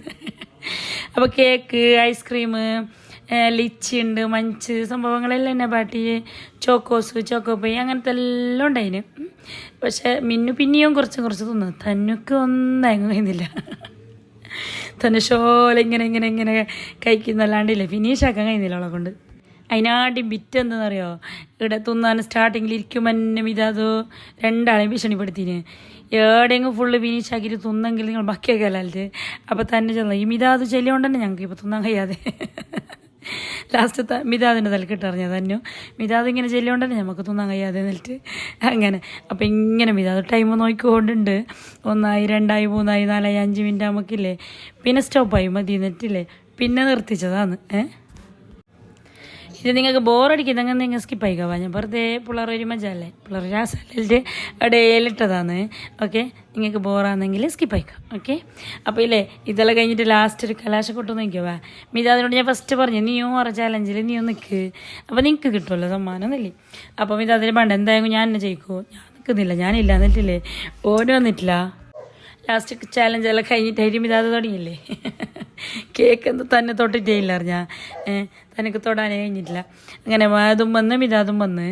അപ്പോൾ കേക്ക്, ഐസ്ക്രീം, ലിച്ചി ഉണ്ട്, മഞ്ച് സംഭവങ്ങളെല്ലാം എന്നെ പാട്ടി, ചോക്കോപ്പൈ അങ്ങനത്തെ എല്ലാം ഉണ്ടായിന്. പക്ഷെ മിന്നു പിന്നെയും കുറച്ച് തിന്നു, തന്നൊക്കെ ഒന്നും കഴിയുന്നില്ല. തന്നെ ഷോല ഇങ്ങനെ കഴിക്കുന്നല്ലാണ്ടില്ലേ ഫിനിഷാക്കാൻ കഴിയുന്നില്ല അവളെ കൊണ്ട്. അതിനാട്ടി ബിറ്റെന്തെന്നറിയോ, ഇവിടെ തിന്നാൻ സ്റ്റാർട്ടിങ്ങിൽ ഇരിക്കുമ്പോൾ തന്നെ ഇതത് 2 ഭീഷണിപ്പെടുത്തിന് എവിടെയെങ്കിലും ഫുള്ള് ഫിനിഷാക്കിയിട്ട് തിന്നെങ്കിൽ നിങ്ങൾ ബാക്കിയൊക്കെ അല്ലാണ്ട്. അപ്പോൾ തന്നെ ചെന്നു ഈ മിതാത് ചെല്ലുകൊണ്ട് തന്നെ ഞങ്ങൾക്ക് ഇപ്പോൾ തിന്നാൻ കഴിയാതെ ലാസ്റ്റ് മിതാദിൻ്റെ തലക്കിട്ടറിഞ്ഞ തന്നെ മിതാദ് ഇങ്ങനെ ചെല്ലുകൊണ്ട് തന്നെ നമുക്ക് തിന്നാൻ കഴിയാതെ എന്നിട്ട് അങ്ങനെ. അപ്പം ഇങ്ങനെ മിതാദ് ടൈം നോക്കിക്കൊണ്ടുണ്ട് 1 2 3 4 5 മിനിറ്റ് നമുക്കില്ലേ പിന്നെ സ്റ്റോപ്പായി മതി എന്നിട്ടില്ലേ പിന്നെ നിർത്തിച്ചതാണ്. ഇത് നിങ്ങൾക്ക് ബോറടിക്കുന്നത് നിങ്ങൾ സ്കിപ്പായിക്കാവാ. ഞാൻ വെറുതെ പിള്ളേർ ഒരു മജല്ലേ പിള്ളേർ രാസല്ലിട്ട് ഇടയിലിട്ടതാണ്. ഓക്കെ, നിങ്ങൾക്ക് ബോറാണെങ്കിൽ സ്കിപ്പായിക്കാം. ഓക്കെ, അപ്പോൾ ഇല്ലേ ഇതെല്ലാം കഴിഞ്ഞിട്ട് ലാസ്റ്റ് ഒരു കലാശക്കൊട്ട് നോക്കിയാവാ. മിതാദിനോട് ഞാൻ ഫസ്റ്റ് പറഞ്ഞു നീയും ഓറ ചാലഞ്ചിൽ നീയും നിൽക്ക്, അപ്പോൾ നിങ്ങൾക്ക് കിട്ടുമല്ലോ സമ്മാനം എന്നല്ലേ. അപ്പോൾ മിതാദിന് പണ്ട് എന്തായാലും ഞാൻ എന്നെ ജയിക്കുമോ, ഞാൻ നിൽക്കുന്നില്ല, ഞാനില്ല എന്നിട്ടില്ലേ ഓന് വന്നിട്ടില്ല. ലാസ്റ്റ് ചാലഞ്ചെല്ലാം കഴിഞ്ഞിട്ട് മിതാദ് തുടങ്ങിയില്ലേ കേക്ക് എന്ത് തന്നെ തൊട്ടിട്ടേ ഇല്ല അറിഞ്ഞാൽ തനിക്ക് തൊടാനേ കഴിഞ്ഞിട്ടില്ല. അങ്ങനെ അതും വന്ന് മിതാദും വന്ന്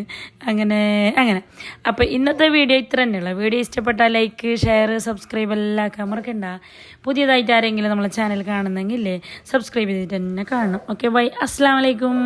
അങ്ങനെ. അപ്പോൾ ഇന്നത്തെ വീഡിയോ ഇത്ര തന്നെയുള്ള. വീഡിയോ ഇഷ്ടപ്പെട്ടാൽ ലൈക്ക്, ഷെയർ, സബ്സ്ക്രൈബ് എല്ലാം ആക്കാൻ മറക്കണ്ട. പുതിയതായിട്ട് ആരെങ്കിലും നമ്മളെ ചാനൽ കാണുന്നെങ്കിൽ സബ്സ്ക്രൈബ് ചെയ്തിട്ട് തന്നെ കാണണം. ഓക്കെ, ബൈ, അസ്സലാമു അലൈക്കും.